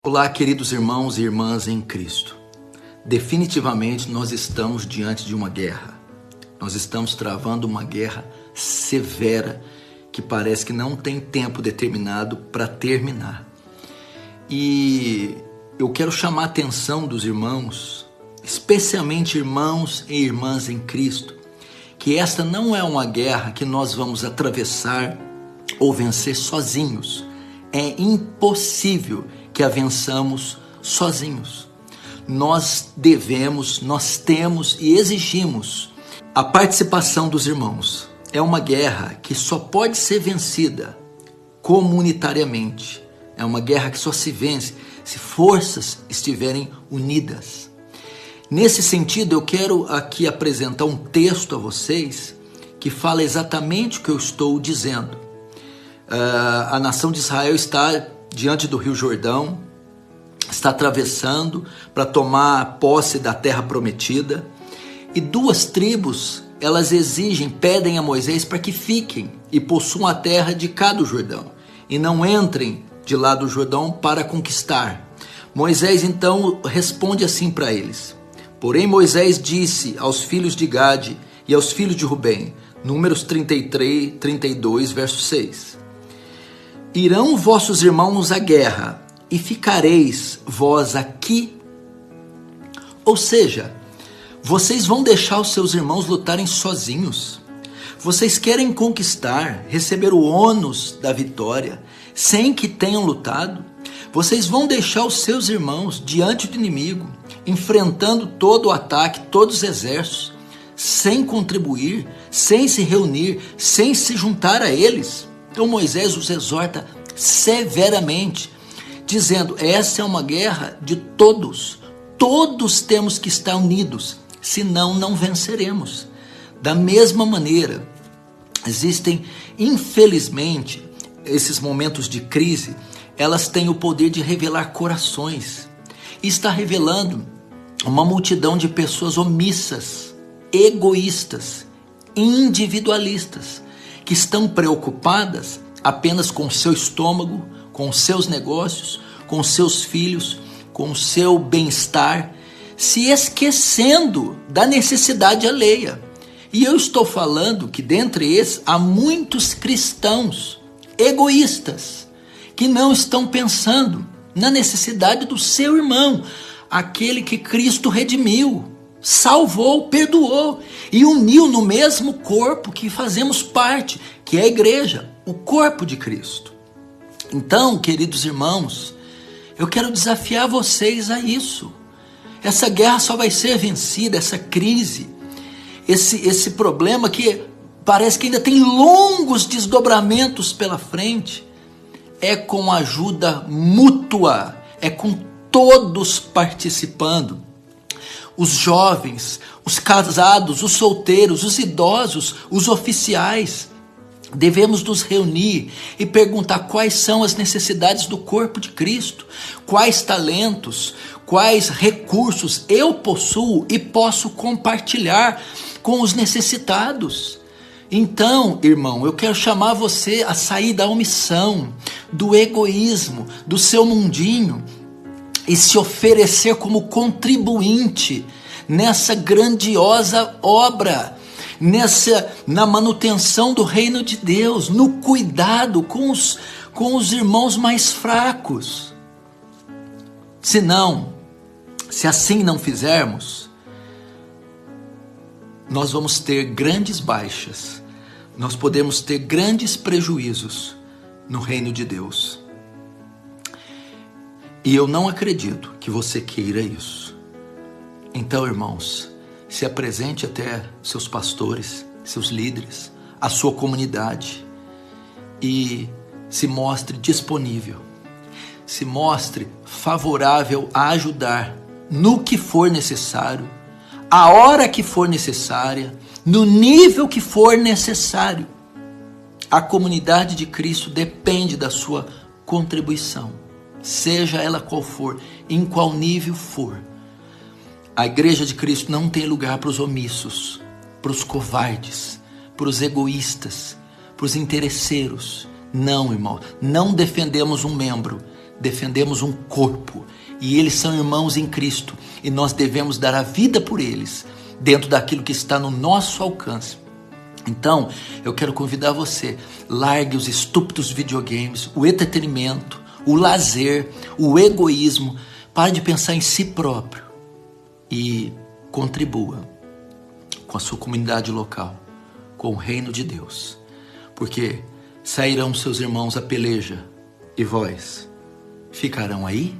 Olá, queridos irmãos e irmãs em Cristo. Definitivamente nós estamos diante de uma guerra. Nós estamos travando uma guerra severa que parece que não tem tempo determinado para terminar. E eu quero chamar a atenção dos irmãos, especialmente irmãos e irmãs em Cristo, que esta não é uma guerra que nós vamos atravessar ou vencer sozinhos. É impossível que a vençamos sozinhos. Nós devemos, nós temos e exigimos a participação dos irmãos. É uma guerra que só pode ser vencida comunitariamente. É uma guerra que só se vence se forças estiverem unidas. Nesse sentido, eu quero aqui apresentar um texto a vocês que fala exatamente o que eu estou dizendo. A nação de Israel está diante do Rio Jordão, está atravessando para tomar posse da terra prometida, e duas tribos, elas pedem a Moisés para que fiquem e possuam a terra de cá do Jordão, e não entrem de lá do Jordão para conquistar. Moisés então responde assim para eles: porém Moisés disse aos filhos de Gade e aos filhos de Rubem, Números 33, 32, verso 6, irão vossos irmãos à guerra, e ficareis vós aqui? Ou seja, vocês vão deixar os seus irmãos lutarem sozinhos? Vocês querem conquistar, receber o ônus da vitória, sem que tenham lutado? Vocês vão deixar os seus irmãos diante do inimigo, enfrentando todo o ataque, todos os exércitos, sem contribuir, sem se reunir, sem se juntar a eles? Então Moisés os exorta severamente, dizendo: essa é uma guerra de todos. Todos temos que estar unidos, senão não venceremos. Da mesma maneira, existem, infelizmente, esses momentos de crise, elas têm o poder de revelar corações. E está revelando uma multidão de pessoas omissas, egoístas, individualistas, que estão preocupadas apenas com o seu estômago, com os seus negócios, com os seus filhos, com o seu bem-estar, se esquecendo da necessidade alheia. E eu estou falando que dentre esses há muitos cristãos egoístas, que não estão pensando na necessidade do seu irmão, aquele que Cristo redimiu, salvou, perdoou e uniu no mesmo corpo que fazemos parte, que é a igreja, o corpo de Cristo. Então, queridos irmãos, eu quero desafiar vocês a isso. Essa guerra só vai ser vencida, essa crise, esse problema que parece que ainda tem longos desdobramentos pela frente, é com ajuda mútua, é com todos participando. Os jovens, os casados, os solteiros, os idosos, os oficiais. Devemos nos reunir e perguntar quais são as necessidades do corpo de Cristo, quais talentos, quais recursos eu possuo e posso compartilhar com os necessitados. Então, irmão, eu quero chamar você a sair da omissão, do egoísmo, do seu mundinho, e se oferecer como contribuinte nessa grandiosa obra, na manutenção do reino de Deus, no cuidado com os irmãos mais fracos. Se assim não fizermos, nós vamos ter grandes baixas, nós podemos ter grandes prejuízos no reino de Deus. E eu não acredito que você queira isso. Então, irmãos, se apresente até seus pastores, seus líderes, a sua comunidade, e se mostre disponível, se mostre favorável a ajudar no que for necessário, a hora que for necessária, no nível que for necessário. A comunidade de Cristo depende da sua contribuição, seja ela qual for, em qual nível for. A igreja de Cristo não tem lugar para os omissos, para os covardes, para os egoístas, para os interesseiros. Não, irmão, não defendemos um membro defendemos um corpo e eles são irmãos em Cristo e nós devemos dar a vida por eles dentro daquilo que está no nosso alcance. Então, eu quero convidar você, largue os estúpidos videogames, o entretenimento, o lazer, o egoísmo, pare de pensar em si próprio e contribua com a sua comunidade local, com o reino de Deus, porque sairão seus irmãos à peleja e vós ficarão aí?